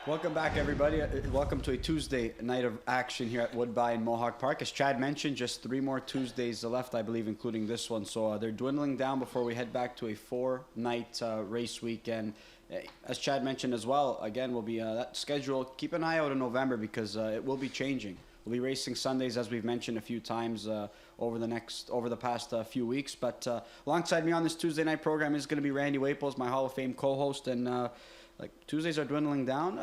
Welcome back, everybody. Welcome to a Tuesday night of action here at Woodbine and Mohawk Park. As Chad mentioned, just 3 more Tuesdays left, I believe, including this one. So they're dwindling down before we head back to a 4-night race weekend. As Chad mentioned as well, again, will be that schedule. Keep an eye out in November because it will be changing. We'll be racing Sundays, as we've mentioned a few times over the past few weeks. But alongside me on this Tuesday night program is going to be Randy Waples, my Hall of Fame co-host, and Tuesdays are dwindling down.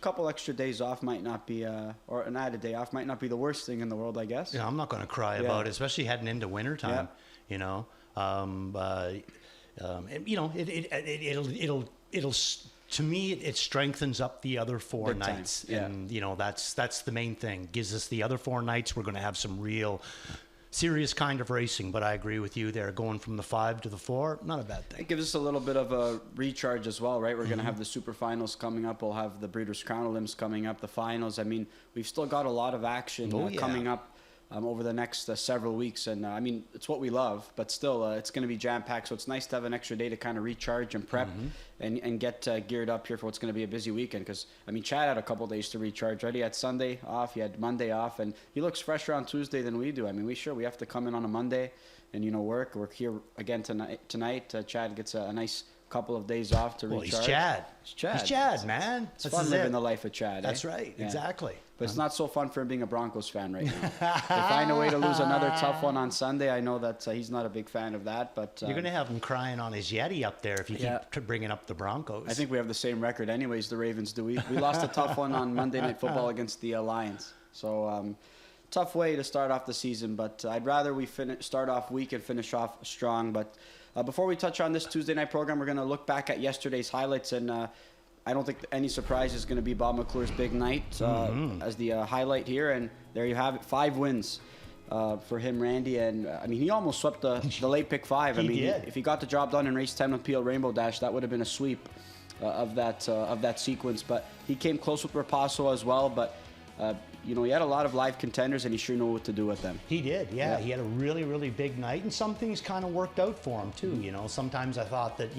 Couple extra days off might not be, or an added day off might not be the worst thing in the world, I guess. Yeah, I'm not going to cry about it, especially heading into wintertime. Yeah. It'll to me it strengthens up the other 4 nights, and that's the main thing. Gives us the other 4 nights. We're going to have some real serious kind of racing, but I agree with you there. Going from the 5 to the 4, not a bad thing. It gives us a little bit of a recharge as well, right? We're going to have the super finals coming up. We'll have the Breeders' Crown Limbs coming up, the finals. I mean, we've still got a lot of action coming up over the next several weeks. And it's what we love, but still it's going to be jam-packed. So it's nice to have an extra day to kind of recharge and prep and get geared up here for what's going to be a busy weekend. Because, Chad had a couple days to recharge, right? He had Sunday off, he had Monday off, and he looks fresher on Tuesday than we do. We have to come in on a Monday and, work. We're here again tonight. Chad gets a nice couple of days off to recharge. He's Chad. He's Chad, man. It's fun living the life of Chad. That's right. Yeah. Exactly. But it's not so fun for him being a Broncos fan right now. They find a way to lose another tough one on Sunday. I know that he's not a big fan of that, but you're going to have him crying on his Yeti up there if you keep bringing up the Broncos. I think we have the same record, anyways. The Ravens do. We lost a tough one on Monday Night Football against the Lions. So tough way to start off the season, but I'd rather we start off weak and finish off strong. But before we touch on this Tuesday night program, we're going to look back at yesterday's highlights, and I don't think any surprise is going to be Bob McClure's big night as the highlight here. And there you have it, 5 wins for him, Randy. And he almost swept the late pick 5. Did. If he got the job done in race 10 with Peel Rainbow Dash, that would have been a sweep of that sequence. But he came close with Rapasso as well. But he had a lot of live contenders, and he sure knew what to do with them. He did, yeah. He had a really, really big night, and some things kind of worked out for him too. Sometimes I thought that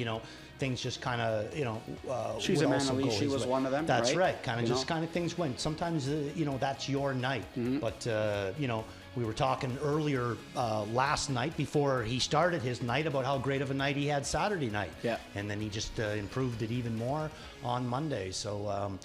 things just kind of She's a man, Ali. She was one of them. That's right. Kind of things went. Sometimes that's your night, but we were talking earlier last night before he started his night about how great of a night he had Saturday night. Yeah. And then he just improved it even more on Monday. So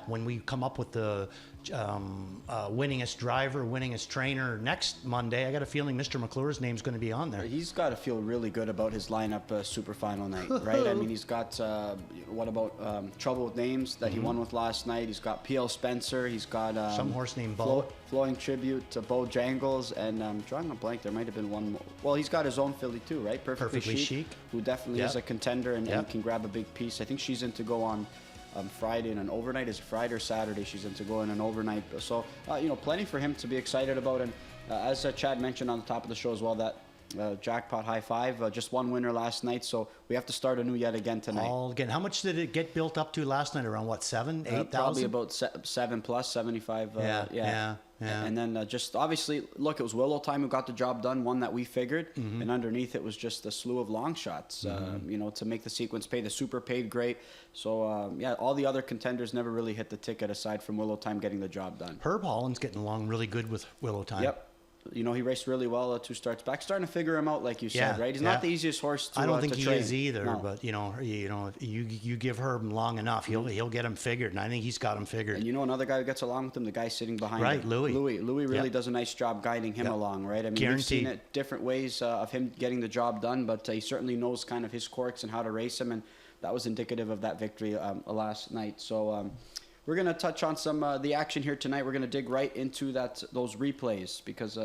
when we come up with the winningest driver, winningest trainer next Monday, I got a feeling Mr. McClure's name's going to be on there. He's got to feel really good about his lineup super final night, right? He's got what about Trouble with Names that he won with last night. He's got P.L. Spencer. He's got some horse named Bo. Flowing tribute to Bo Jangles, and I'm drawing a blank. There might have been one more. Well, he's got his own filly too, right? Perfectly Chic, who definitely is a contender and can grab a big piece. I think she's in to go on Friday in an overnight. Is it Friday or Saturday? She's in to go in an overnight. So plenty for him to be excited about. And as Chad mentioned on the top of the show as well, that Jackpot High-5, just one winner last night, so we have to start anew yet again tonight. All again. How much did it get built up to last night? Around what, 7,000, 8,000? Probably about 7 plus 75. Yeah. And then just obviously, look, it was Willow Time who got the job done, one that we figured, and underneath it was just a slew of long shots, to make the sequence pay. The Super paid great. So, all the other contenders never really hit the ticket aside from Willow Time getting the job done. Herb Holland's getting along really good with Willow Time. Yep. He raced really well 2 starts back. Starting to figure him out, like you said, right? He's not the easiest horse to train. I don't think he is either, but you give Herb long enough, he'll get him figured, and I think he's got him figured. And another guy who gets along with him, the guy sitting behind him. Louis really does a nice job guiding him along, right? We've seen it different ways of him getting the job done, but he certainly knows kind of his quirks and how to race him, and that was indicative of that victory last night. So we're going to touch on some the action here tonight. We're going to dig right into those replays because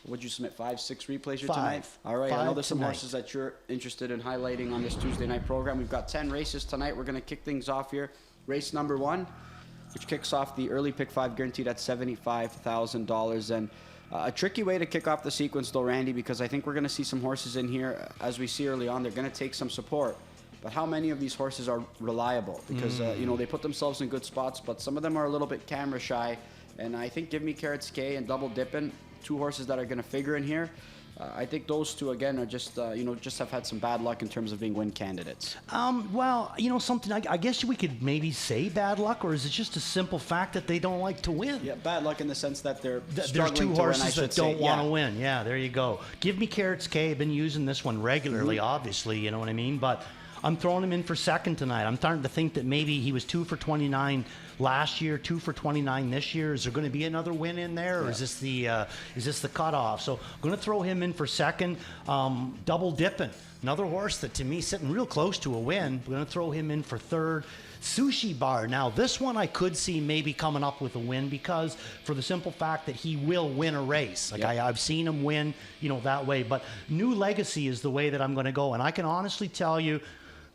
would you submit 5, 6 replays here tonight? All right. I know there's some horses that you're interested in highlighting on this Tuesday night program. We've got 10 races tonight. We're going to kick things off here. Race number 1, which kicks off the early pick 5 guaranteed at $75,000. And a tricky way to kick off the sequence, though, Randy, because I think we're going to see some horses in here. As we see early on, they're going to take some support. But how many of these horses are reliable? Because, they put themselves in good spots, but some of them are a little bit camera shy. And I think Give Me Carrots K and Double Dippin', 2 horses that are going to figure in here. I think those two again are just just have had some bad luck in terms of being win candidates. Well, something. I guess we could maybe say bad luck, or is it just a simple fact that they don't like to win? Yeah, bad luck in the sense that they're There's struggling two to win, horses I should that don't say. want to win. Yeah, there you go. Give me Carrots K. I've been using this one regularly, obviously, you know what I mean? But I'm throwing him in for second tonight. I'm starting to think that maybe he was 2 for 29 last year, 2 for 29 this year. Is there going to be another win in there, or is this the cutoff? So I'm going to throw him in for second. Double dipping, another horse that to me sitting real close to a win. We're going to throw him in for third. Sushi Bar. Now this one I could see maybe coming up with a win, because for the simple fact that he will win a race. Like I've seen him win, that way. But New Legacy is the way that I'm going to go, and I can honestly tell you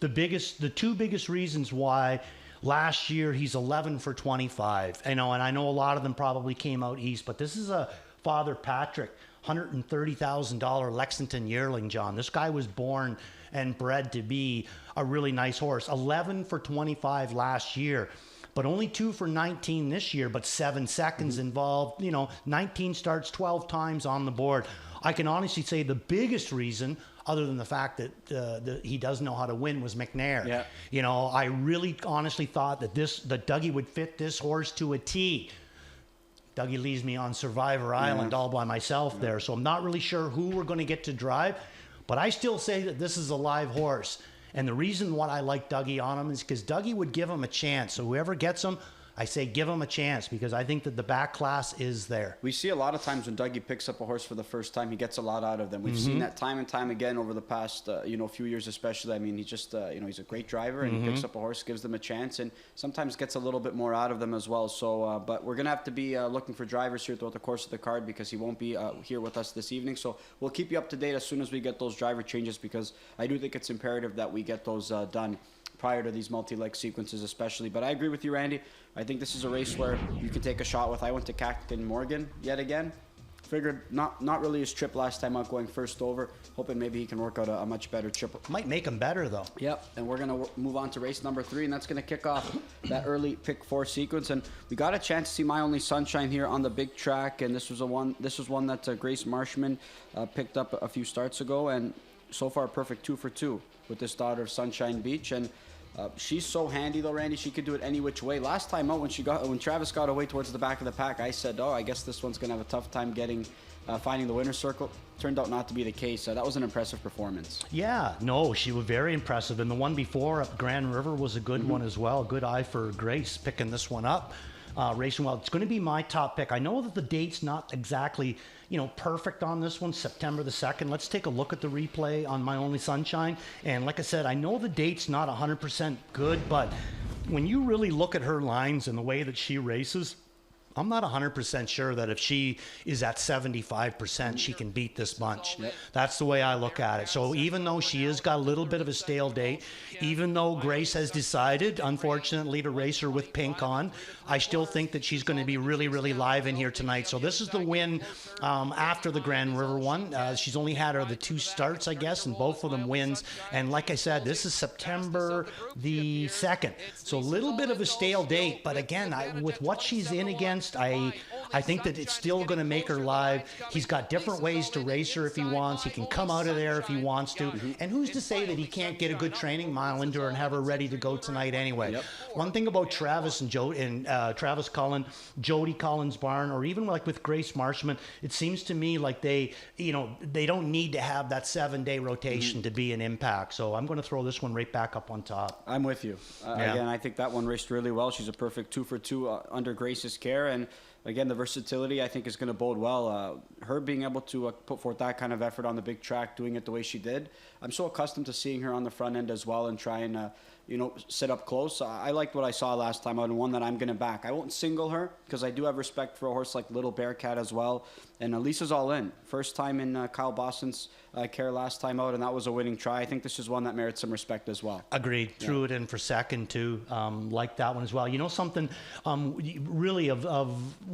the two biggest reasons why. Last year, he's 11 for 25. And I know a lot of them probably came out east, but this is a Father Patrick, $130,000 Lexington yearling, John. This guy was born and bred to be a really nice horse. 11 for 25 last year, but only 2 for 19 this year, but 7 seconds involved. 19 starts, 12 times on the board. I can honestly say the biggest reason, other than the fact that he does know how to win, was McNair. Yeah. I really honestly thought that Dougie would fit this horse to a T. Dougie leaves me on Survivor Island all by myself there, so I'm not really sure who we're going to get to drive, but I still say that this is a live horse. And the reason why I like Dougie on him is because Dougie would give him a chance. So whoever gets him, I say give him a chance, because I think that the back class is there. We see a lot of times when Dougie picks up a horse for the first time, he gets a lot out of them. We've seen that time and time again over the past, few years especially. I mean, he just, he's a great driver, and he picks up a horse, gives them a chance, and sometimes gets a little bit more out of them as well. So, but we're going to have to be looking for drivers here throughout the course of the card, because he won't be here with us this evening. So we'll keep you up to date as soon as we get those driver changes, because I do think it's imperative that we get those done prior to these multi-leg sequences especially. But I agree with you, Randy. I think this is a race where you can take a shot with. I went to Captain Morgan yet again. Figured not really his trip last time out, going first over. Hoping maybe he can work out a much better trip. Might make him better, though. Yep, and we're going to move on to race number 3, and that's going to kick off that early pick 4 sequence. And we got a chance to see My Only Sunshine here on the big track, and this was one that Grace Marshman picked up a few starts ago, and so far a perfect 2 for 2 with this daughter of Sunshine Beach. And she's so handy though, Randy. She could do it any which way. Last time out, when Travis got away towards the back of the pack, I said, I guess this one's gonna have a tough time finding the winner's circle. Turned out not to be the case. That was an impressive performance. Yeah, no, she was very impressive. And the one before up Grand River was a good one as well. Good eye for Grace picking this one up. Racing well. It's going to be my top pick. I know that the date's not exactly, perfect on this one, September the 2nd. Let's take a look at the replay on My Only Sunshine. And like I said, I know the date's not 100% good, but when you really look at her lines and the way that she races, I'm not 100% sure that if she is at 75%, she can beat this bunch. Yep. That's the way I look at it. So even though she has got a little bit of a stale date, even though Grace has decided, unfortunately, to race her with pink on, I still think that she's going to be really, really live in here tonight. So this is the win after the Grand River one. She's only had the 2 starts, I guess, and both of them wins. And like I said, this is September the 2nd. So a little bit of a stale date, but again, with what she's in against, I think that it's still going to make her live. He's got different ways to race her if he wants. He can come out of there if he wants to. And who's to say that he can't get a good training mile into her and have her ready to go tonight anyway? Yep. One thing about Travis and Travis Cullen, Jody Collins Barn, or even like with Grace Marshman, it seems to me like they don't need to have that 7-day rotation to be an impact. So I'm going to throw this one right back up on top. I'm with you. Again, I think that one raced really well. She's a perfect 2 for 2 under Grace's care. And again, the versatility I think is going to bode well. Her being able to put forth that kind of effort on the big track, doing it the way she did. I'm so accustomed to seeing her on the front end as well and try and sit up close. I liked what I saw last time out, and one that I'm going to back. I won't single her because I do have respect for a horse like Little Bearcat as well. And Lisa's all in. First time in Kyle Boston's care last time out, and that was a winning try. I think this is one that merits some respect as well. Agreed. Yeah. Threw it in for second too. Like that one as well. Something really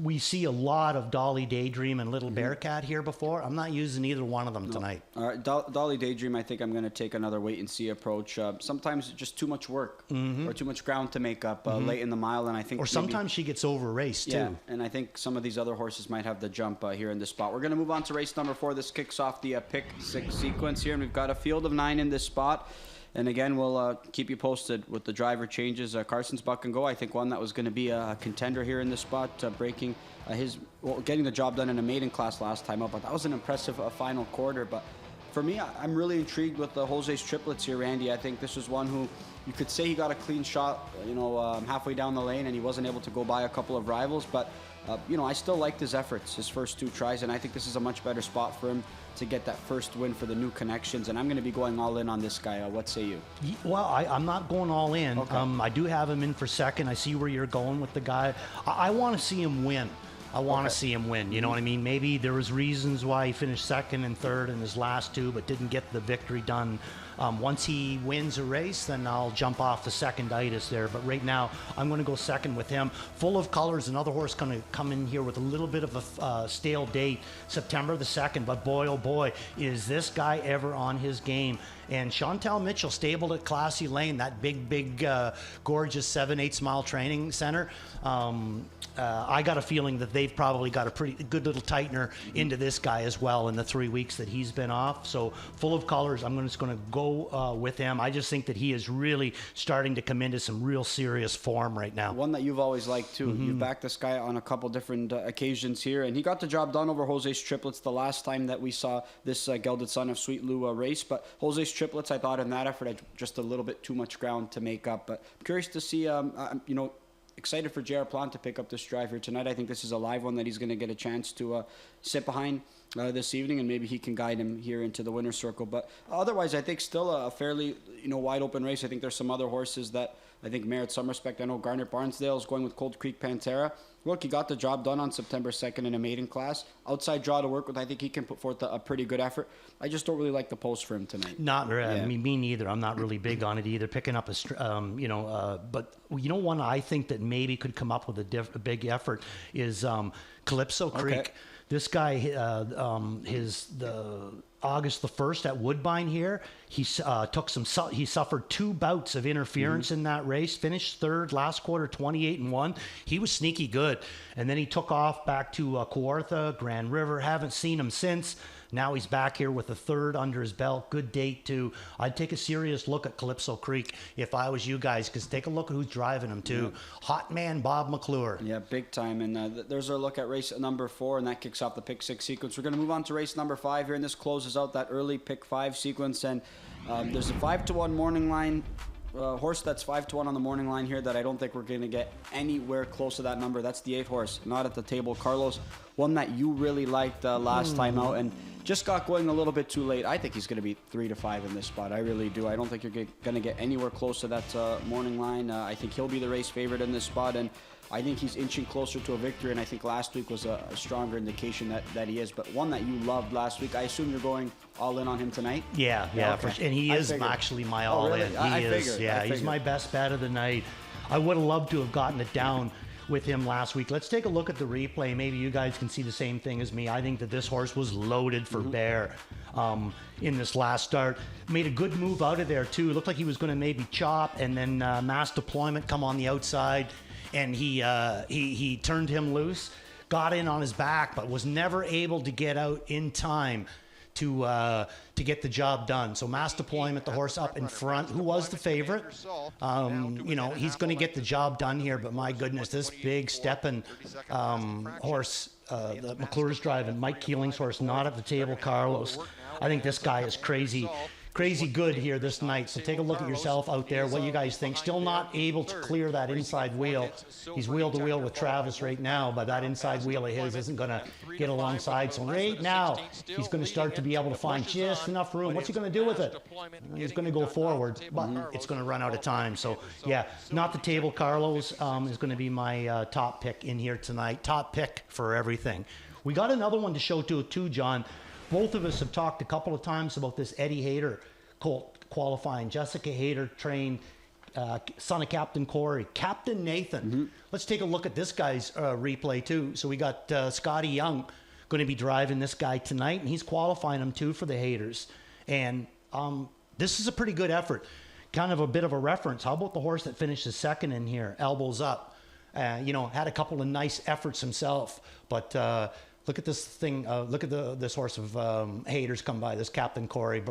we see a lot of Dolly Daydream and Little Bearcat here before. I'm not using either one of them tonight. All right, Dolly Daydream, I think I'm going to take another wait and see approach. Sometimes just too much much work or too much ground to make up late in the mile, and I think sometimes she gets over raced too. Yeah, and I think some of these other horses might have the jump here in this spot. We're going to move on to race number 4. This kicks off the pick 6 sequence here, and we've got a field of 9 in this spot. And again, we'll keep you posted with the driver changes. Carson's Buck and Go, I think one that was going to be a contender here in this spot, breaking getting the job done in a maiden class last time up. But that was an impressive final quarter. But for me, I'm really intrigued with the Jose's triplets here, Randy. I think this was one who you could say he got a clean shot, halfway down the lane, and he wasn't able to go by a couple of rivals. But, I still liked his efforts, his first 2 tries, and I think this is a much better spot for him to get that first win for the new connections. And I'm going to be going all in on this guy. What say you? Well, I'm not going all in. Okay. I do have him in for second. I see where you're going with the guy. I want to see him win. I want to see him win. You know what I mean? Maybe there was reasons why he finished second and third in his last 2, but didn't get the victory done. Once he wins a race, then I'll jump off the seconditis there. But right now, I'm going to go second with him. Full of Colors, another horse going to come in here with a little bit of a stale date, September the 2nd. But boy, oh boy, is this guy ever on his game. And Chantal Mitchell, stabled at Classy Lane, that big, gorgeous 7/8 mile training center. I got a feeling that they've probably got a pretty good little tightener into this guy as well in the 3 weeks that he's been off. So Full of Colors, I'm just going to go with him. I just think that he is really starting to come into some real serious form right now. One that you've always liked too. You've backed this guy on a couple different occasions here, and he got the job done over Jose's triplets the last time that we saw this Gelded Son of Sweet Lou race. But Jose's triplets, I thought in that effort had just a little bit too much ground to make up. But I'm curious to see, excited for J.R. Plant to pick up this drive here tonight. I think this is a live one that he's going to get a chance to sit behind this evening, and maybe he can guide him here into the winner's circle. But otherwise, I think still a fairly wide open race. I think there's some other horses that I think merit some respect. I know Garnet Barnsdale is going with Cold Creek Pantera. Look, he got the job done on September 2nd in a maiden class. Outside draw to work with. I think he can put forth a pretty good effort. I just don't really like the post for him tonight. Not really. Yeah. Me neither. I'm not really big on it either. Picking up but one I think that maybe could come up with a big effort is Calypso Creek. Okay. This guy, the August the 1st at Woodbine here, he suffered 2 bouts of interference in that race, finished third last quarter, 28-1. He was sneaky good. And then he took off back to Kawartha, Grand River. Haven't seen him since. Now he's back here with a third under his belt. Good date, too. I'd take a serious look at Calypso Creek if I was you guys, because take a look at who's driving him, too. Yeah. Hot man Bob McClure. Yeah, big time. And there's our look at race number 4, and that kicks off the pick 6 sequence. We're going to move on to race number 5 here, and this closes out that early pick 5 sequence. And there's a 5-1 morning line. Horse that's 5-1 on the morning line here that I don't think we're going to get anywhere close to that number. That's the 8 horse, Not at the Table Carlos. One that you really liked last time out and just got going a little bit too late. I think he's going to be 3-5 in this spot. I really do. I don't think you're going to get anywhere close to that morning line. I think he'll be the race favorite in this spot, and I think he's inching closer to a victory, and I think last week was a stronger indication that he is. But one that you loved last week, I assume you're going all in on him tonight? Yeah, okay. And he is actually my all-in. Really? He's my best bet of the night. I would have loved to have gotten it down with him last week. Let's take a look at the replay. Maybe you guys can see the same thing as me. I think that this horse was loaded for bear in this last start. Made a good move out of there, too. It looked like he was going to maybe chop, and then Mass Deployment come on the outside, and he turned him loose, got in on his back, but was never able to get out in time to get the job done. So Mass Deployment, the horse up in front, who was the favorite. He's going to get the job done here, but my goodness, this big stepping horse that McClure's driving, Mike Keeling's horse, Not at the Table Carlos. I think this guy is crazy good here this night. So take a look at yourself out there, what you guys think. Still not able to clear that inside wheel. He's wheel to wheel with Travis right now, but that inside wheel of his isn't going to get alongside. So right now, he's going to start to be able to find just enough room. What's he going to do with it? He's going to go forward, but it's going to run out of time. So yeah, Not the Table Carlos is going to be my top pick in here tonight. Top pick for everything. We got another one to show too, John. Both of us have talked a couple of times about this Eddie Hayter colt qualifying. Jessica Hayter trained son of Captain Corey. Captain Nathan. Let's take a look at this guy's replay too. So we got Scotty Young going to be driving this guy tonight, and he's qualifying him too for the Hayters. And this is a pretty good effort. kind of a bit of a reference. How about the horse that finishes second in here, elbows up? Had a couple of nice efforts himself, but look at this thing. Look at this horse of haters come by. This Captain Corey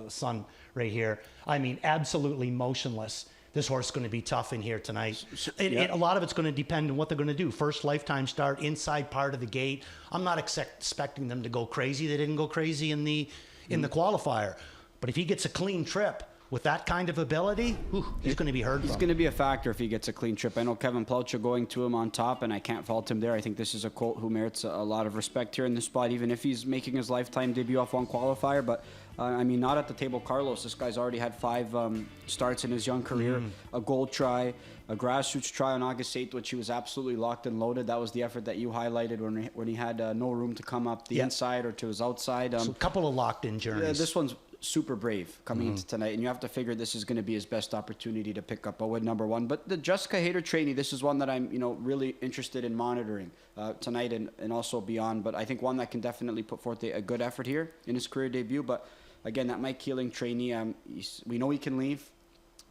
son right here. I mean, absolutely motionless. This horse is going to be tough in here tonight. A lot of it's going to depend on what they're going to do. First lifetime start, inside part of the gate. I'm not expecting them to go crazy. They didn't go crazy in the qualifier. But if he gets a clean trip with that kind of ability, he's going to be heard from. He's going to be a factor if he gets a clean trip. I know Kevin Plaucha going to him on top, and I can't fault him there. I think this is a colt who merits a lot of respect here in this spot, even if he's making his lifetime debut off one qualifier. But not at the table Carlos. This guy's already had 5 starts in his young career, a gold try, a grassroots try on August 8th, which he was absolutely locked and loaded. That was the effort that you highlighted when he had no room to come up the inside or to his outside. So a couple of locked-in journeys. This one's super brave coming into tonight, and you have to figure this is going to be his best opportunity to pick up a win, number one. But the Jessica Hayter trainee, this is one that I'm really interested in monitoring tonight and also beyond. But I think one that can definitely put forth a good effort here in his career debut. But again, that Mike Keeling trainee, we know he can leave.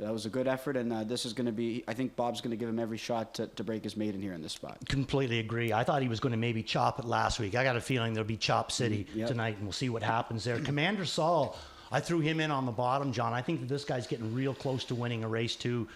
That was a good effort, and this is going to be, I think Bob's going to give him every shot to break his maiden here in this spot. Completely agree. I thought he was going to maybe chop it last week. I got a feeling there'll be Chop City tonight, and we'll see what happens there. Commander Saul, I threw him in on the bottom, John. I think that this guy's getting real close to winning a race too.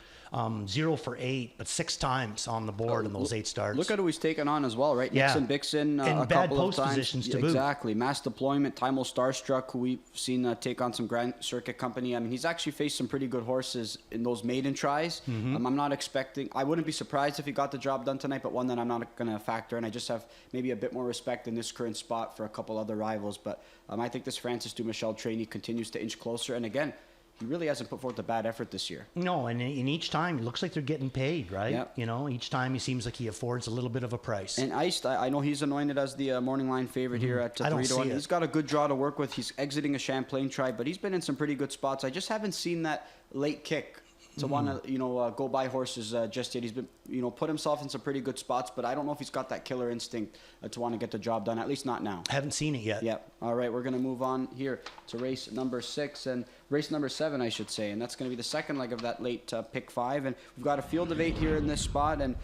0 for 8, but 6 times on the board in those 8 starts. Look at who he's taken on as well, right? Nixon Bixon, in a bad couple post of times. positions to boot. Exactly. Mass Deployment, Timel Starstruck, who we've seen take on some Grand Circuit company. I mean, he's actually faced some pretty good horses in those maiden tries. I'm not expecting, I wouldn't be surprised if he got the job done tonight, but one that I'm not going to factor in. I just have maybe a bit more respect in this current spot for a couple other rivals. But I think this Francis Dumichel trainee continues to inch closer. And again, he really hasn't put forth a bad effort this year. No, and in each time, it looks like they're getting paid, right? Yep. Each time he seems like he affords a little bit of a price. And Iced, I know he's anointed as the morning line favorite here at 3-1. He's got a good draw to work with. He's exiting a Champlain try, but he's been in some pretty good spots. I just haven't seen that late kick to want to, go buy horses just yet. He's been, put himself in some pretty good spots, but I don't know if he's got that killer instinct to want to get the job done, at least not now. Haven't seen it yet. Yep. All right, we're going to move on here to race number 6 and race number 7, I should say, and that's going to be the second leg of that late pick 5, and we've got a field of 8 here in this spot, and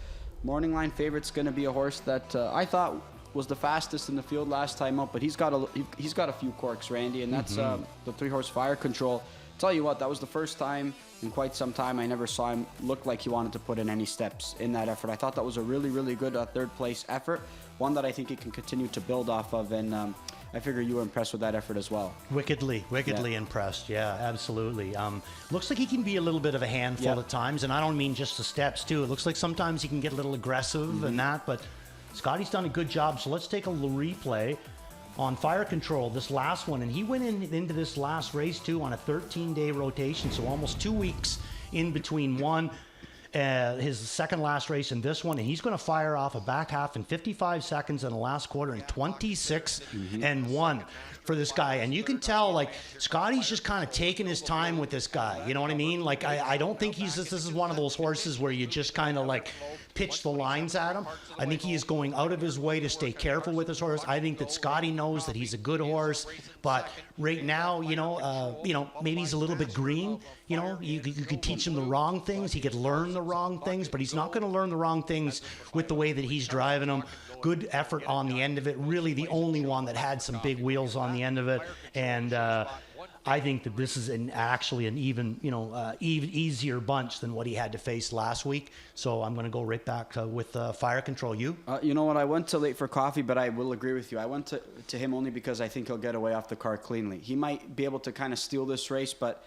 morning line favorite's going to be a horse that I thought was the fastest in the field last time up, but he's got a few quirks, Randy, and that's the 3-horse Fire Control. Tell you what, that was the first time in quite some time I never saw him look like he wanted to put in any steps in that effort. I thought that was a really, really good third place effort, one that I think he can continue to build off of, and I figure you were impressed with that effort as well. Wickedly impressed. Yeah, absolutely. Looks like he can be a little bit of a handful at times, and I don't mean just the steps too. It looks like sometimes he can get a little aggressive and that, but Scotty's done a good job. So let's take a little replay on Fire Control, this last one, and he went into this last race too on a 13-day rotation, so almost 2 weeks in between his second last race and this one, and he's going to fire off a back half in 55 seconds in the last quarter and 26 and 1 for this guy. And you can tell, like, Scotty's just kind of taking his time with this guy. You know what I mean? Like, I don't think this is one of those horses where you just kind of like pitch the lines at him. I think he is going out of his way to stay careful with his horse. I think that Scotty knows that he's a good horse, but right now, maybe he's a little bit green. You could teach him the wrong things. He could learn the wrong things, but he's not going to learn the wrong things with the way that he's driving them. Good effort on the end of it. Really the only one that had some big wheels on the end of it. And I think that this is actually an even, easier bunch than what he had to face last week. So I'm going to go right back with Fire Control. You? You know what? I went to Late for Coffee, but I will agree with you. I went to him only because I think he'll get away off the car cleanly. He might be able to kind of steal this race, but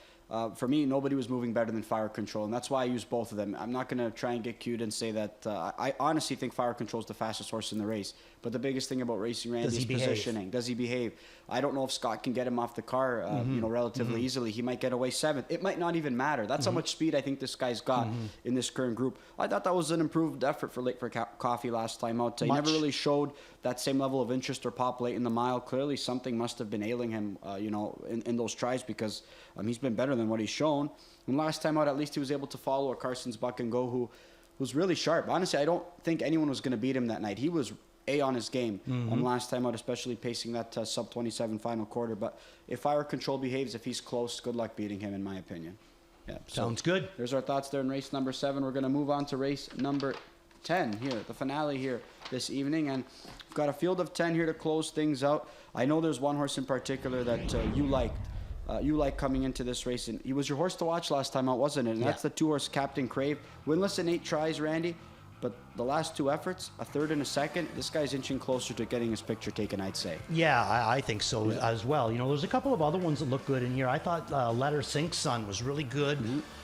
for me, nobody was moving better than Fire Control, and that's why I use both of them. I'm not going to try and get cute and say that I honestly think Fire Control is the fastest horse in the race. But the biggest thing about racing, Randy, is positioning. Does he behave? I don't know if Scott can get him off the car, relatively easily. He might get away 7th. It might not even matter. That's how much speed I think this guy's got in this current group. I thought that was an improved effort for Late for Coffee last time out. He never really showed that same level of interest or pop late in the mile. Clearly, something must have been ailing him, in those tries, because he's been better than what he's shown. And last time out, at least he was able to follow a Carson's Buck and Go, who was really sharp. Honestly, I don't think anyone was going to beat him that night. He was on his game last time out, especially pacing that sub-27 final quarter. But if Fire Control behaves, if he's close, good luck beating him, in my opinion. Yeah, Sounds good. There's our thoughts there in race number 7. We're going to move on to race number 10 here, the finale here this evening, and we've got a field of 10 here to close things out. I know there's one horse in particular that you liked. You like coming into this race, and he was your horse to watch last time out, wasn't it? And that's the 2-horse Captain Crave. Winless in 8 tries, Randy, but the last 2 efforts, a third and a second, this guy's inching closer to getting his picture taken, I'd say. Yeah, I think so as well. You know, there's a couple of other ones that look good in here. I thought Letter Sink's Son was really good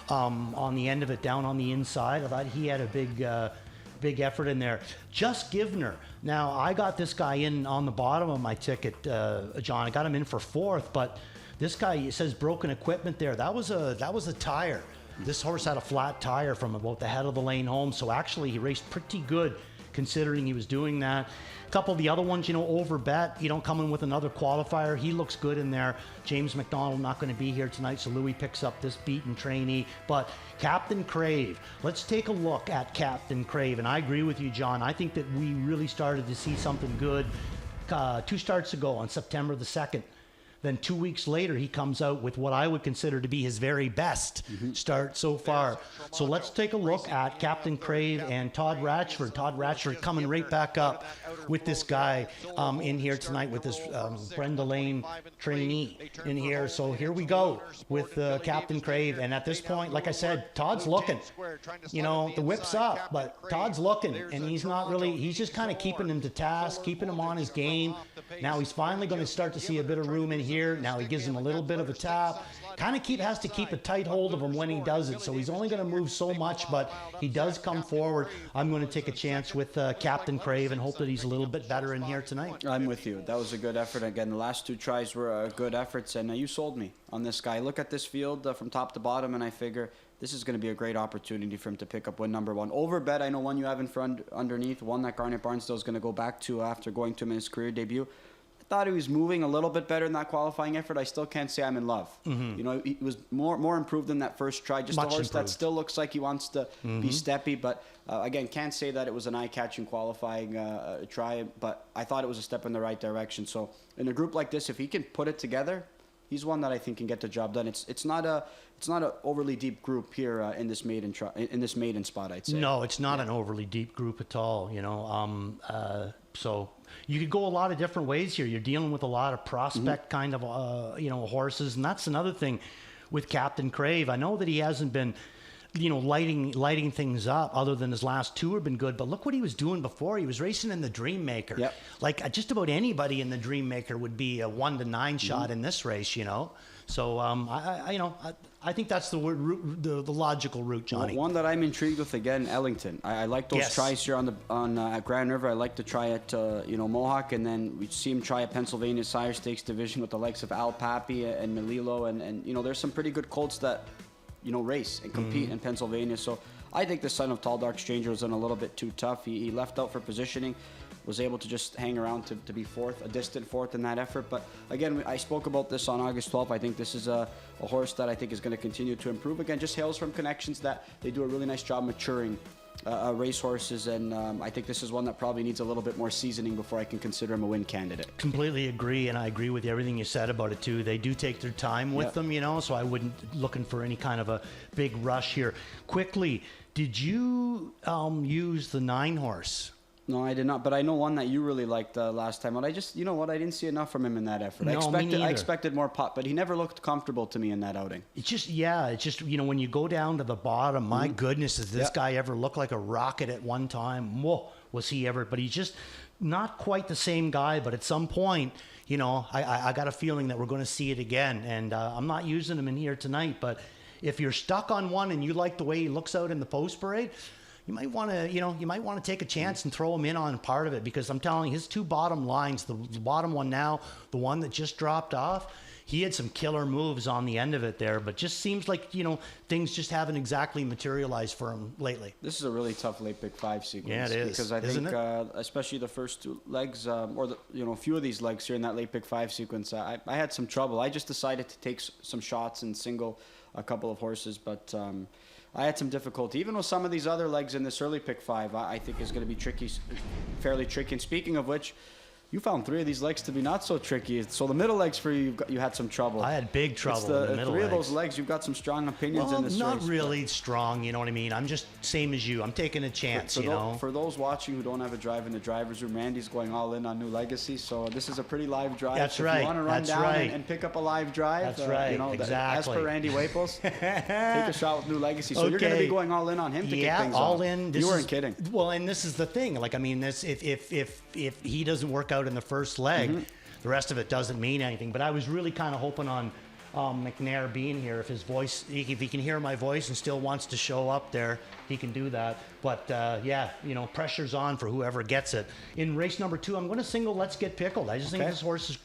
on the end of it, down on the inside. I thought he had a big effort in there. Just Givner. Now, I got this guy in on the bottom of my ticket, John. I got him in for 4th, but this guy, it says broken equipment there. That was a tire. This horse had a flat tire from about the head of the lane home, so actually he raced pretty good considering he was doing that. A couple of the other ones, you know, Overbet, you know, coming with another qualifier. He looks good in there. James McDonald not going to be here tonight, so Louis picks up this beaten trainee. But Captain Crave, let's take a look at Captain Crave. And I agree with you, John. I think that we really started to see something good 2 starts ago on September the 2nd. Then 2 weeks later, he comes out with what I would consider to be his very best start so far. So let's take a look at Captain Crave and Todd Ratchford. Todd Ratchford coming right back up with this guy in here tonight with this Brenda Lane trainee in here. So here we go with Captain Crave. And at this point, like I said, Todd's looking. You know, the whip's up, but Todd's looking. And he's not really, he's just kind of keeping him to task, keeping him on his game. Now he's finally going to start to see a bit of room in here. Now he gives him a little bit of a tap. Kind of has to keep a tight hold of him when he does it. So he's only going to move so much, but he does come forward. I'm going to take a chance with Captain Crave and hope that he's a little bit better in here tonight. I'm with you. That was a good effort. Again, the last 2 tries were good efforts, and you sold me on this guy. Look at this field from top to bottom, and I figure this is going to be a great opportunity for him to pick up win number 1. Overbet, I know one you have in front underneath, one that Garnet Barnsdale is going to go back to after going to him in his career debut. Thought he was moving a little bit better in that qualifying effort. I still can't say I'm in love. You know, he was more improved than that first try. Just a horse that still looks like he wants to be steppy, but again, can't say that it was an eye-catching qualifying try, but I thought it was a step in the right direction. So in a group like this, if he can put it together, he's one that I think can get the job done. It's not a overly deep group here in this maiden spot, I'd say. No, it's not an overly deep group at all. You know, so you could go a lot of different ways here. You're dealing with a lot of prospect kind of you know, horses, and that's another thing with Captain Crave. I know that he hasn't been, you know, lighting things up other than his last 2 have been good, but look what he was doing before. He was racing in the Dreammaker. Yep. Like just about anybody in the Dreammaker would be a 1 to 9 shot in this race, you know. So I think that's the logical route, Johnny. One that I'm intrigued with again, Ellington. I like those tries here at Grand River. I like to try at Mohawk, and then we see him try at Pennsylvania Sire Stakes division with the likes of Al Papi and Melillo, and you know, there's some pretty good colts that, you know, race and compete in Pennsylvania. So I think the son of Tall Dark Stranger was in a little bit too tough. He left out for positioning, was able to just hang around to be 4th, a distant 4th in that effort. But again, I spoke about this on August 12th. I think this is a horse that I think is going to continue to improve. Again, just hails from connections that they do a really nice job maturing racehorses, and I think this is one that probably needs a little bit more seasoning before I can consider him a win candidate. Completely agree, and I agree with everything you said about it too. They do take their time with them, you know, so I wouldn't looking for any kind of a big rush here. Quickly, did you use the 9-horse? No, I did not, but I know one that you really liked last time. But I just, you know what, I didn't see enough from him in that effort. No, I expected more pop, but he never looked comfortable to me in that outing. It's just, you know, when you go down to the bottom, my goodness, does this guy ever look like a rocket at one time? Whoa, was he ever? But he's just not quite the same guy, but at some point, you know, I got a feeling that we're going to see it again, and I'm not using him in here tonight, but if you're stuck on one and you like the way he looks out in the post parade, you might want to take a chance and throw him in on part of it, because I'm telling you, his 2 bottom lines, the bottom one now, the one that just dropped off, he had some killer moves on the end of it there, but just seems like, you know, things just haven't exactly materialized for him lately. This is a really tough late pick 5 sequence. Yeah, it is. Because I think, especially the first 2 legs, or a few of these legs here in that late pick 5 sequence, I had some trouble. I just decided to take some shots and single a couple of horses, but I had some difficulty. Even with some of these other legs in this early pick 5, I think is going to be fairly tricky. And speaking of which, You found 3 of these legs to be not so tricky. So the middle legs for you, you had some trouble. I had big trouble in the middle 3 legs. of those legs, you've got some strong opinions in this race. Not really strong, you know what I mean? I'm just same as you. I'm taking a chance, you know? For those watching who don't have a drive in the driver's room, Randy's going all in on New Legacy. So this is a pretty live drive. That's so right. If you want to run That's down right. and pick up a live drive, That's right. You know, Exactly. as per Randy Waples, take a shot with New Legacy. So you're going to be going all in on him to kick things all off. in. You weren't kidding. Well, and this is the thing. Like, I mean, this if he doesn't work out in the first leg, the rest of it doesn't mean anything. But I was really kind of hoping on McNair being here. If his voice, if he can hear my voice and still wants to show up there, he can do that. But yeah, you know, pressure's on for whoever gets it. In race number 2, I'm going to single Let's Get Pickled. I just think this horse is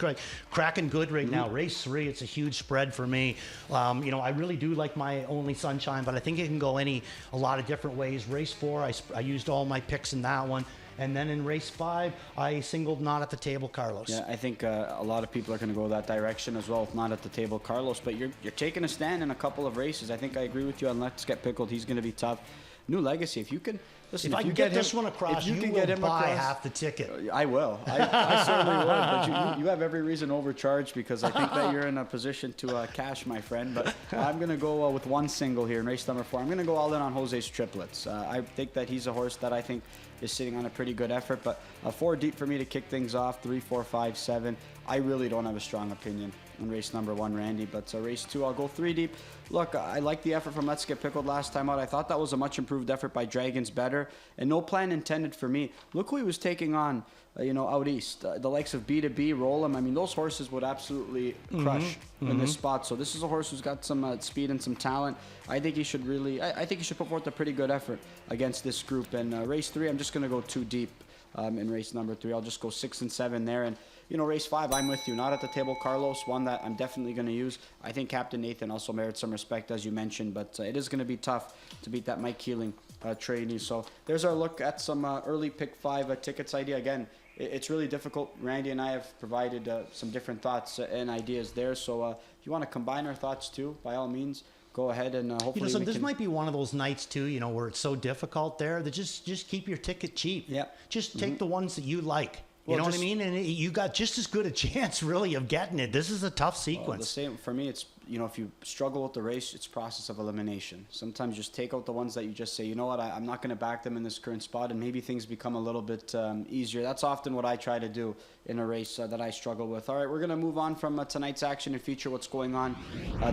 cracking good right now. Race 3, it's a huge spread for me. You know, I really do like my Only Sunshine, but I think it can go a lot of different ways. Race 4, I used all my picks in that one. And then in race 5, I singled Not at the Table Carlos. Yeah, I think a lot of people are going to go that direction as well, if Not at the Table Carlos. But you're taking a stand in a couple of races. I think I agree with you on Let's Get Pickled. He's going to be tough. New Legacy, if you can... Listen, if I can get this one across, you can will buy half the ticket. I will. I certainly will. But you have every reason to overcharge because I think that you're in a position to cash, my friend. But I'm going to go with one single here in race number 4. I'm going to go all in on Jose's triplets. I think that he's a horse that I think is sitting on a pretty good effort. But 4 deep for me to kick things off, 3, 4, 5, 7. I really don't have a strong opinion in race number 1, Randy. But race 2, I'll go 3 deep. Look, I like the effort from Let's Get Pickled last time out. I thought that was a much improved effort by Dragons Better, and no plan intended for me. Look who he was taking on, you know, out east. The likes of B2B, Roll 'em. I mean, those horses would absolutely crush in this spot. So this is a horse who's got some speed and some talent. I think he should really, I think he should put forth a pretty good effort against this group. And race 3, I'm just going to go 2 deep in race number 3. I'll just go 6 and 7 there. And you know, race 5, I'm with you. Not at the Table Carlos, one that I'm definitely going to use. I think Captain Nathan also merits some respect, as you mentioned, but it is going to be tough to beat that Mike Keeling trainee. So there's our look at some early pick 5 tickets idea. Again, it's really difficult. Randy and I have provided some different thoughts and ideas there. So if you want to combine our thoughts too, by all means, go ahead and hopefully you know, this might be one of those nights too, you know, where it's so difficult there that just keep your ticket cheap. Yeah. Just take the ones that you like. You know what I mean? And you got just as good a chance, really, of getting it. This is a tough sequence. The same for me. It's, you know, if you struggle with the race, it's process of elimination. Sometimes just take out the ones that you just say, you know what, I'm not going to back them in this current spot, and maybe things become a little bit easier. That's often what I try to do in a race that I struggle with. All right, we're going to move on from tonight's action and feature what's going on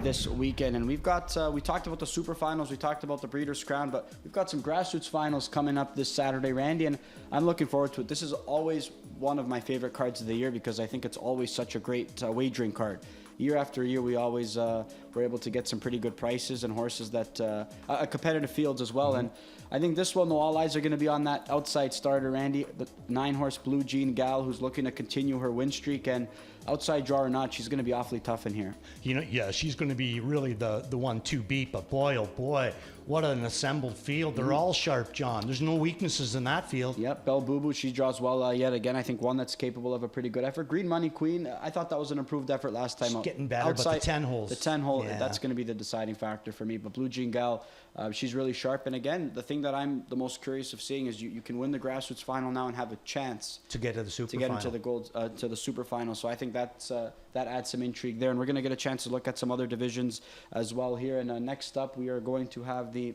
this weekend. And we've got, we talked about the Super Finals, we talked about the Breeders' Crown, but we've got some grassroots finals coming up this Saturday, Randy, and I'm looking forward to it. This is always one of my favorite cards of the year because I think it's always such a great wagering card. Year after year, we always were able to get some pretty good prices and horses that competitive fields as well. And I think this one, though, all eyes are going to be on that outside starter, Randy, the 9-horse Blue Jean Gal, who's looking to continue her win streak. And outside draw or not, she's going to be awfully tough in here. You know, yeah, she's going to be really the one to beat. But boy, oh boy, what an assembled field. They're all sharp, John. There's no weaknesses in that field. Yep, Belle Boo Boo, she draws well yet again. I think one that's capable of a pretty good effort. Green Money Queen, I thought that was an improved effort last time. She's getting better, but the 10 holes. The 10 hole, yeah. That's going to be the deciding factor for me. But Blue Jean Gal, she's really sharp. And again, the thing that I'm the most curious of seeing is you can win the grassroots final now and have a chance to get to the super to get final. into the gold to the super final. So I think that's that adds some intrigue there. And we're going to get a chance to look at some other divisions as well here. And next up, we are going to have the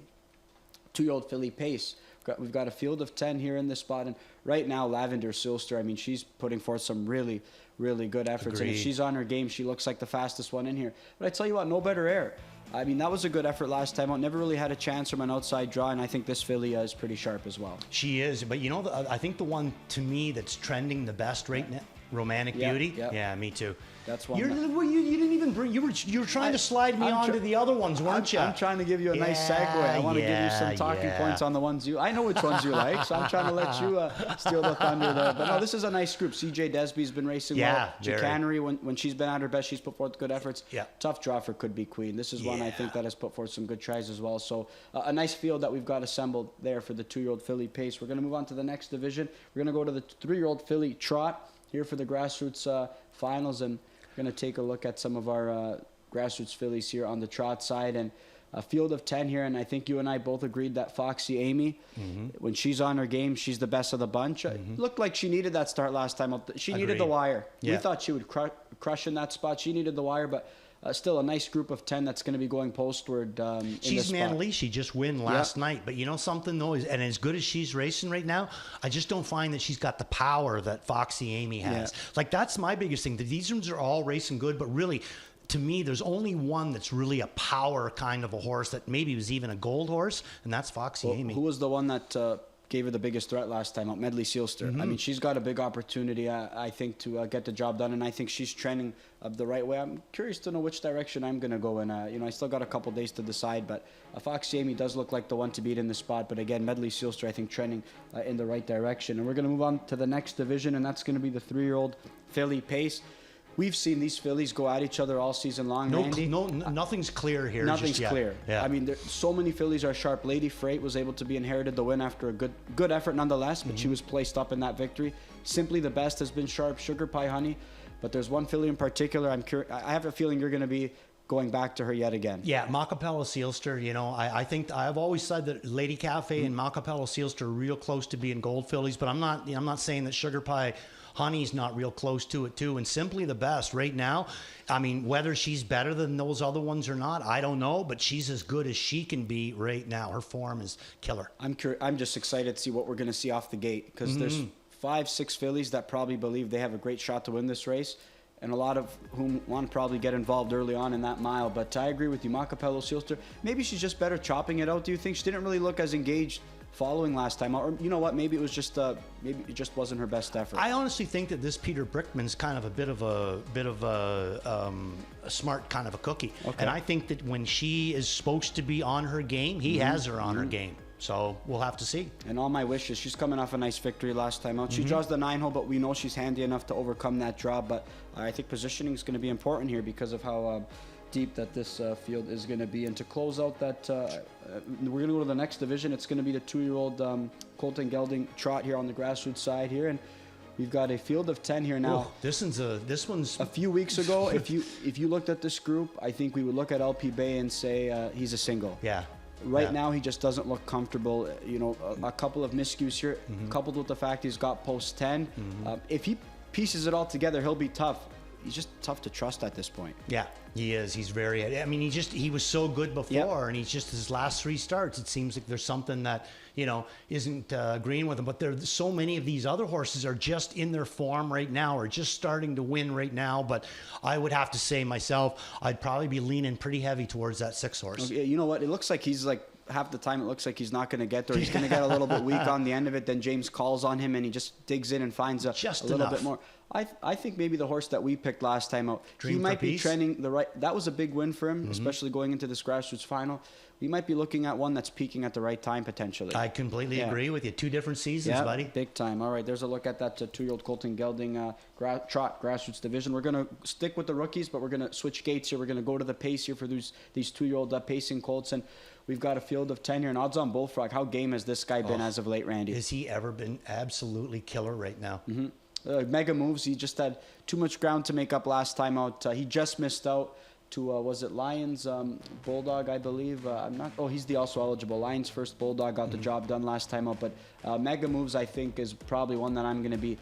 2-year-old filly Pace. We've got a field of 10 here in this spot, and right now Lavender Silster, I mean, she's putting forth some really, really good efforts. Agreed. And if she's on her game, she looks like the fastest one in here. But I tell you what, No Better Air. I mean, that was a good effort last time out. Never really had a chance from an outside draw, and I think this filly is pretty sharp as well. She is, but you know, I think the one to me that's trending the best right now, Romantic Beauty. Yep. Yeah, me too. That's one. You didn't even bring. You were trying to slide me onto the other ones, weren't you? I'm trying to give you a nice segue. I want to give you some talking points on the ones I know which ones you like, so I'm trying to let you steal the thunder there. But no, this is a nice group. CJ Desby's been racing well. Chicanery, when she's been at her best, she's put forth good efforts. Yeah. Tough draw for Could Be Queen. This is one I think that has put forth some good tries as well. So a nice field that we've got assembled there for the 2-year-old filly Pace. We're going to move on to the next division. We're going to go to the 3-year-old filly Trot here for the grassroots finals, and we're going to take a look at some of our grassroots fillies here on the trot side. And a field of 10 here, and I think you and I both agreed that Foxy Amy, when she's on her game, she's the best of the bunch. Looked like she needed that start last time. She needed the wire. Yeah. We thought she would crush in that spot. She needed the wire, but still a nice group of 10 that's going to be going postward. She's Manly. She just win last night. But you know something, though? And as good as she's racing right now, I just don't find that she's got the power that Foxy Amy has. Yeah. Like, that's my biggest thing. These ones are all racing good, but really, to me, there's only one that's really a power kind of a horse that maybe was even a gold horse, and that's Foxy Amy. Who was the one that gave her the biggest threat last time out? Medley Sealster. I mean, she's got a big opportunity, I think, to get the job done, and I think she's trending the right way. I'm curious to know which direction I'm going to go in. I still got a couple days to decide, but Foxy Amy does look like the one to beat in the spot. But again, Medley Sealster, I think, trending in the right direction. And we're going to move on to the next division, and that's going to be the 3-year-old filly Pace. We've seen these fillies go at each other all season long, Randy. Nothing's clear here. Nothing's clear. Yeah. I mean, so many fillies are sharp. Lady Freight was able to be inherited the win after a good effort nonetheless, but she was placed up in that victory. Simply the Best has been sharp. Sugar Pie Honey. But there's one filly in particular. I have a feeling you're going to be going back to her yet again. Yeah, Macapella Sealster, I think I've always said that Lady Cafe and Macapella Sealster are real close to being gold fillies, but I'm not saying that Sugar Pie Honey's not real close to it too. And Simply the Best right now, I mean, whether she's better than those other ones or not, I don't know, but she's as good as she can be right now. Her form is killer. I'm just excited to see what we're going to see off the gate, because there's 5-6 fillies that probably believe they have a great shot to win this race, and a lot of whom want to probably get involved early on in that mile. But I agree with you, Macapello Sealster. Maybe she's just better chopping it out. Do you think she didn't really look as engaged following last time, or you know what? Maybe it just wasn't her best effort. I honestly think that this Peter Brickman's kind of a bit of a smart kind of a cookie, and I think that when she is supposed to be on her game, he has her on her game. So we'll have to see. And all my wishes. She's coming off a nice victory last time out. She draws the 9-hole, but we know she's handy enough to overcome that draw. But I think positioning is going to be important here because of how deep that this field is going to be. And to close out that, we're going to go to the next division. It's going to be the 2-year-old Colton Gelding trot here on the grassroots side here. And we've got a field of 10 here now. Oh, this one's a few weeks ago. if you looked at this group, I think we would look at LP Bay and say he's a single. Yeah. Right now, he just doesn't look comfortable. A couple of miscues here, coupled with the fact he's got post 10. If he pieces it all together, he'll be tough. He's just tough to trust at this point. Yeah, he is. He's very. I mean, he was so good before, and he's just his last 3 starts. It seems like there's something that isn't agreeing with him. But there's so many of these other horses are just in their form right now, or just starting to win right now. But I would have to say myself, I'd probably be leaning pretty heavy towards that 6 horse. Okay, you know what? It looks like he's like. Half the time it looks like he's not going to get there. He's going to get a little bit weak on the end of it. Then James calls on him and he just digs in and finds a little bit more. I think maybe the horse that we picked last time out, he might be trending the right. That was a big win for him, especially going into this grassroots final. We might be looking at one that's peaking at the right time potentially. I completely agree with you. 2 different seasons, buddy. Big time. All right, there's a look at that 2-year-old Colton Gelding trot grassroots division. We're going to stick with the rookies, but we're going to switch gates here. We're going to go to the pace here for these 2-year-old pacing colts. And we've got a field of 10 here, and odds on Bullfrog. How game has this guy been as of late, Randy? Has he ever been absolutely killer right now? Mega moves. He just had too much ground to make up last time out. He just missed out to, was it Lions Bulldog, I believe? He's the also eligible. Lions First Bulldog got the job done last time out. But Mega Moves, I think, is probably one that I'm going to be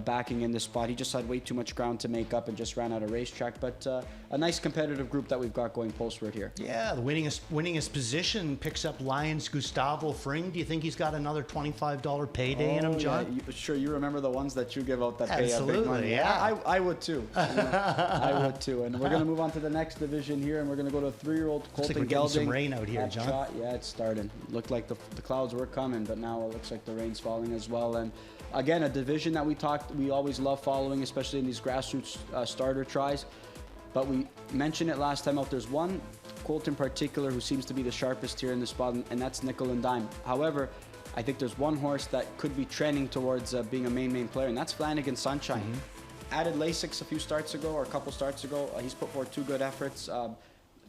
backing in this spot. He just had way too much ground to make up and just ran out of racetrack. But a nice competitive group that we've got going postward here. Yeah, the winningest position picks up Lions Gustavo Fring. Do you think he's got another $25 payday in him, John? Yeah. Sure, you remember the ones that you give out that pay a big money. Yeah. I would too. I would too. And we're going to move on to the next division here, and we're going to go to a 3-year-old Colton Gelding. Gelding. Some rain out here, John. Yeah, it's starting. Looked like the clouds were coming, but now it looks like the rain's falling as well. And again, a division that we always love following, especially in these grassroots starter tries. But we mentioned it last time out. There's one colt in particular who seems to be the sharpest here in the spot, and that's Nickel and Dime. However, I think there's one horse that could be trending towards being a main player, and that's Flanagan Sunshine. Added Lasix a couple starts ago. He's put forward 2 good efforts.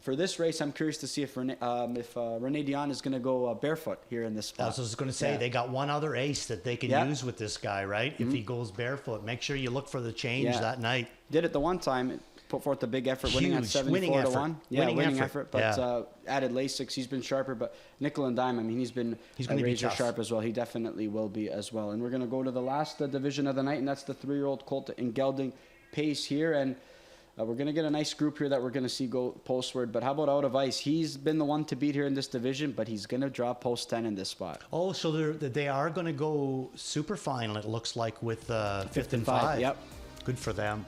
For this race, I'm curious to see if Rene Dion is going to go barefoot here in this spot. That's what I was going to say. They got one other ace that they can use with this guy, right? If he goes barefoot, make sure you look for the change that night. Did it the one time. put forth a big effort, winning at Huge. 74 to 1. Yeah, winning effort. But yeah. Added Lasix, he's been sharper. But nickel and dime, I mean, he's been razor sharp as well. He definitely will be as well. And we're going to go to the last division of the night, and that's the 3-year-old colt in gelding pace here. And we're going to get a nice group here that we're going to see go postward. But how about Out of Ice? He's been the one to beat here in this division, but he's going to drop post 10 in this spot. Oh, so they are going to go super final, it looks like, with 5th and 5. Yep. Good for them.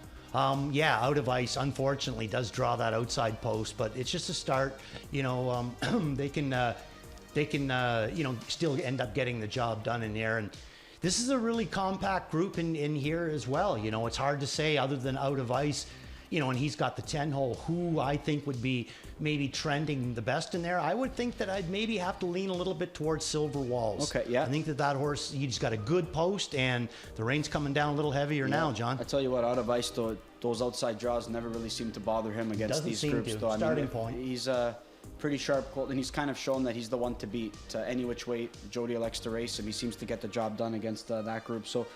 Yeah, Out of Ice, unfortunately, does draw that outside post, but it's just a start. You know, they can still end up getting the job done in there. And this is a really compact group in here as well. You know, it's hard to say other than Out of Ice. You know, and he's got the 10 hole, who I think would be maybe trending the best in there. I would think that I'd maybe have to lean a little bit towards Silver Walls. Okay, yeah. I think that horse, he's got a good post, and the reign's coming down a little heavier now, John. I tell you what, Out of Ice, though, those outside draws never really seem to bother him against these groups. Though. Starting point. He's a pretty sharp colt, and he's kind of shown that he's the one to beat. Any which way Jody elects to race him, he seems to get the job done against that group. So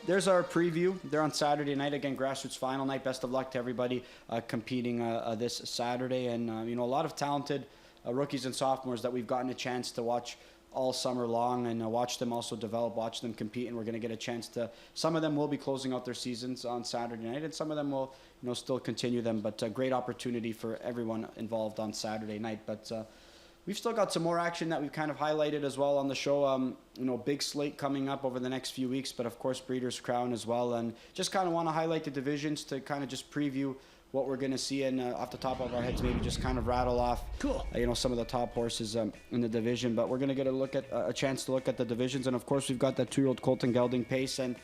there's our preview. They're on Saturday night. Again, grassroots final night. Best of luck to everybody competing this Saturday. And, you know, a lot of talented rookies and sophomores that we've gotten a chance to watch all summer long, and watch them also develop, watch them compete, and we're going to get a chance to, some of them will be closing out their seasons on Saturday night, and some of them will, you know, still continue them, but a great opportunity for everyone involved on Saturday night. But we've still got some more action that we've kind of highlighted as well on the show. You know, big slate coming up over the next few weeks, but of course Breeders' Crown as well, and just kind of want to highlight the divisions to kind of just preview what we're going to see, and off the top of our heads, maybe just kind of rattle off, you know, some of the top horses in the division. But we're going to get a chance to look at the divisions, and of course, we've got that 2-year-old colt in gelding pace, and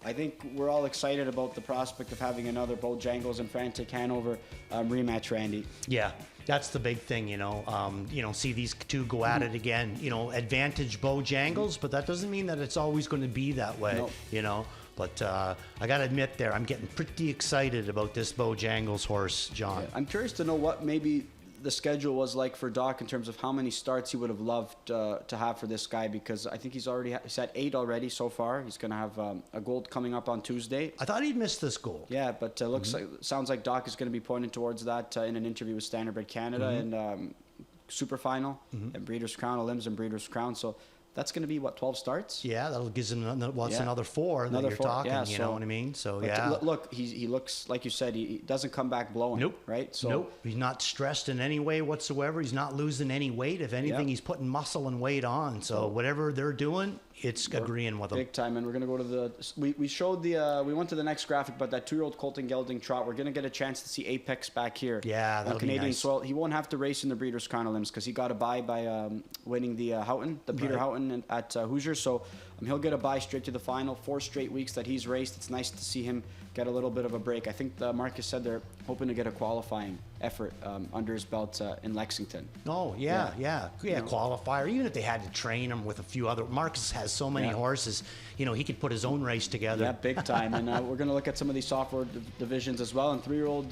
I think we're all excited about the prospect of having another Bojangles and Frantic Hanover rematch, Randy. Yeah, that's the big thing, you know. See these two go at it again. You know, advantage Bojangles, but that doesn't mean that it's always going to be that way. Nope. You know. But I got to admit there, I'm getting pretty excited about this Bojangles horse, John. Yeah, I'm curious to know what maybe the schedule was like for Doc in terms of how many starts he would have loved to have for this guy, because I think he's at 8 already so far. He's going to have a gold coming up on Tuesday. I thought he'd missed this gold. Yeah, but sounds like Doc is going to be pointing towards that in an interview with Standardbred Canada and Super Final and Breeders' Crown, a Limbs and Breeders' Crown. So that's going to be, 12 starts? Yeah, that'll give him another 4 that you're talking, you know what I mean? So, yeah. Look, he looks, like you said, he doesn't come back blowing. Nope. Right? So, nope. He's not stressed in any way whatsoever. He's not losing any weight. If anything, he's putting muscle and weight on. So, whatever they're doing, it's agreeing with them. Big time. And we're going to go to we showed we went to the next graphic, but that 2-year-old colt in gelding trot, we're going to get a chance to see Apex back here. Yeah, that'll on Canadian be nice. soil. He won't have to race in the Breeders' Crown Limbs because he got a bye by winning the Houghton, the Peter Houghton at Hoosier. So he'll get a bye straight to the final. 4 straight weeks that he's raced. It's nice to see him get a little bit of a break. I think Marcus said they're hoping to get a qualifying effort under his belt in Lexington. Oh, yeah. Qualifier. Even if they had to train him with a few other. Marcus has so many horses, you know, he could put his own race together. Yeah, big time. And we're going to look at some of these sophomore divisions as well. And 3-year-old,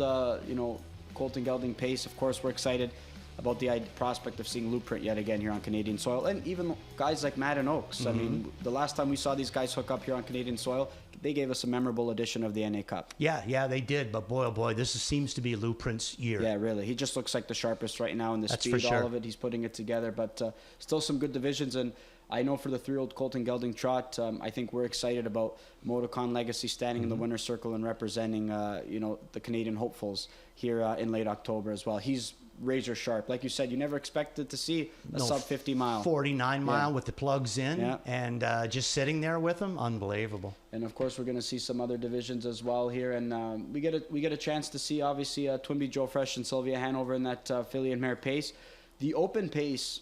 colt and gelding pace. Of course, we're excited about the prospect of seeing Blueprint yet again here on Canadian soil, and even guys like Matt and Oaks. I mean, the last time we saw these guys hook up here on Canadian soil, they gave us a memorable edition of the NA Cup. Yeah, they did. But boy, oh boy, this seems to be Blueprint's year. Yeah, really. He just looks like the sharpest right now, and the speed, all of it, he's putting it together. But still some good divisions, and I know for the 3-year-old colt and gelding trot, I think we're excited about Motocon Legacy standing in the winner's circle and representing, the Canadian hopefuls here in late October as well. He's razor sharp. Like you said, you never expected to see a sub 50 mile. 49 mile with the plugs in and just sitting there with them. Unbelievable. And of course, we're going to see some other divisions as well here. And we get a chance to see, obviously, Twinbee Joe Fresh and Sylvia Hanover in that filly and mare pace. The open pace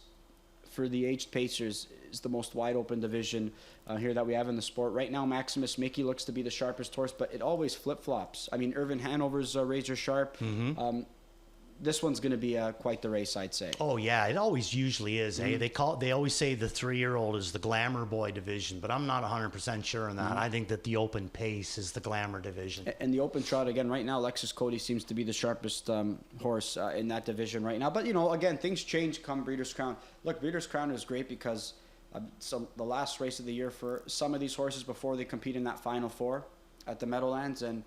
for the aged pacers is the most wide open division here that we have in the sport. Right now, Maximus Mickey looks to be the sharpest horse, but it always flip-flops. I mean, Irvin Hanover's razor sharp. This one's going to be quite the race, I'd say. Oh yeah, it always usually is. Hey, they always say the 3-year-old is the glamour boy division, but I'm not 100% sure on that. I think that the open pace is the glamour division. And the open trot again right now, Lexus Cody seems to be the sharpest horse in that division right now. But again, things change come Breeders' Crown. Look, Breeders' Crown is great because the last race of the year for some of these horses before they compete in that Final Four at the Meadowlands, and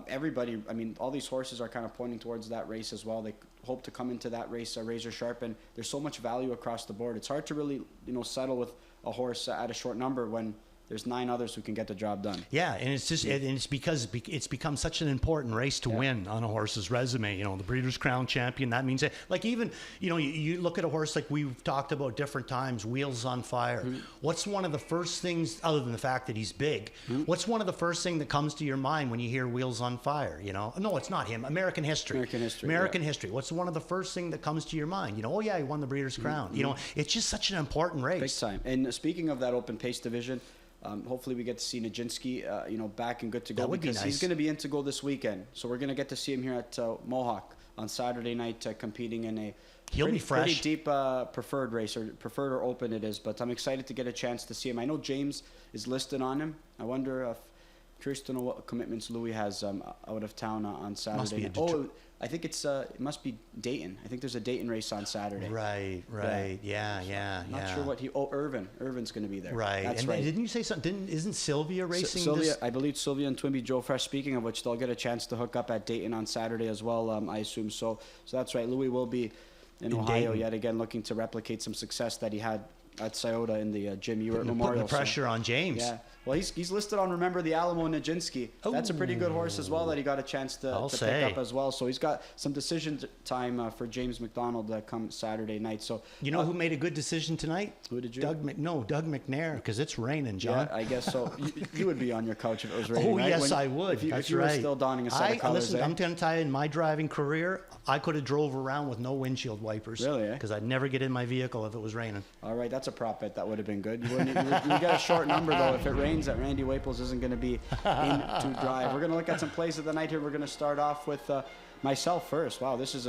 everybody, I mean, all these horses are kind of pointing towards that race as well. They hope to come into that race razor sharp, and there's so much value across the board. It's hard to really, settle with a horse at a short number when there's 9 others who can get the job done. Yeah, and it's just and it's because it's become such an important race to win on a horse's resume. The Breeders' Crown champion. That means like even you look at a horse like we've talked about different times, Wheels on Fire. Mm-hmm. What's one of the first things, other than the fact that he's big? Mm-hmm. What's one of the first thing that comes to your mind when you hear Wheels on Fire? No, it's not him. American history. American history. What's one of the first thing that comes to your mind? Oh yeah, he won the Breeders' Crown. Mm-hmm. It's just such an important race. Big time. And speaking of that open pace division. Hopefully we get to see Nijinsky, back and good to go. That would be nice. He's going to be in to go this weekend. So we're going to get to see him here at Mohawk on Saturday night, competing in a pretty deep preferred race, or preferred or open it is. But I'm excited to get a chance to see him. I know James is listed on him. I wonder curious to know what commitments Louis has out of town on Saturday. I think it must be Dayton. I think there's a Dayton race on Saturday. Right. Yeah. Not sure what Irvin's going to be there. Right. That's right. Didn't you say something? Isn't Sylvia racing? Sylvia, I believe Sylvia and Twinbee Joe Fresh. Speaking of which, they'll get a chance to hook up at Dayton on Saturday as well. I assume so. So that's right. Louis will be in Ohio Dayton. Yet again, looking to replicate some success that he had at Scioto in the Jim Ewart Memorial. Putting the pressure on James. Yeah. Well, he's listed on Remember the Alamo Nijinsky. That's a pretty good horse as well that he got a chance to pick up as well. So he's got some decision time for James McDonald come Saturday night. So who made a good decision tonight? Who did you? Doug McNair, because it's raining, John. Yeah, I guess so. you would be on your couch if it was raining. Oh, right? yes, I would. If you were still donning a set of colors. Listen, I'm going to tell you, in my driving career, I could have drove around with no windshield wipers. Really? Because I'd never get in my vehicle if it was raining. All right, that's a prop bet. That would have been good. You got a short number though. If it rains, that Randy Waples isn't going to be in to drive. We're going to look at some plays of the night here. We're going to start off with myself first. Wow, this is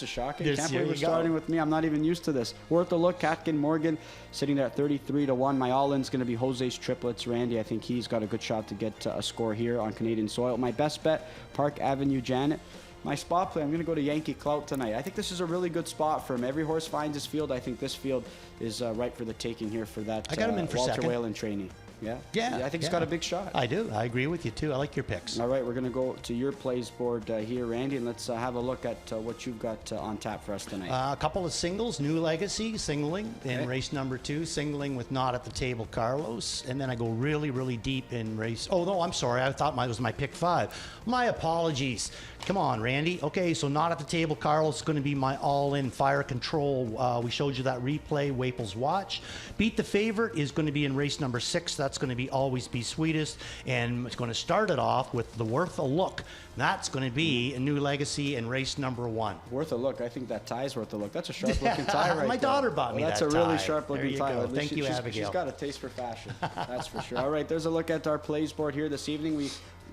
shocking. Can't believe we're starting with me. I'm not even used to this. Worth a look. Katkin Morgan sitting there at 33-1. My all-in's going to be Jose's triplets. Randy, I think he's got a good shot to get a score here on Canadian soil. My best bet, Park Avenue Janet. My spot play, I'm going to go to Yankee Clout tonight. I think this is a really good spot for him. Every horse finds his field. I think this field is right for the taking here for that I got him in for Walter second. Whalen trainee. Yeah, I think he's got a big shot. I do. I agree with you, too. I like your picks. All right, we're going to go to your plays board here, Randy, and let's have a look at what you've got on tap for us tonight. A couple of singles, New Legacy, singling in race number 2, singling with Not at the Table Carlos, and then I go really, really deep in race... Oh, no, I'm sorry. I thought it was my pick 5. My apologies. Come on, Randy. Okay, so Not at the Table Carlos is going to be my all-in fire control. We showed you that replay, Waples Watch. Beat the Favorite is going to be in race number 6. That's going to be Always Be Sweetest, and it's going to start it off with the Worth a Look. That's going to be a New Legacy in race number 1. Worth a look. I think that tie's worth a look. That's a sharp-looking tie right My daughter bought me that tie. That's a really sharp-looking tie. Go. Thank you, Abigail. She's got a taste for fashion. That's for sure. All right, there's a look at our plays board here this evening. We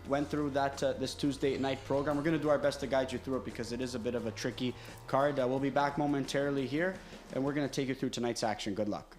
went through that this Tuesday night program. We're going to do our best to guide you through it because it is a bit of a tricky card. We'll be back momentarily here, and we're going to take you through tonight's action. Good luck.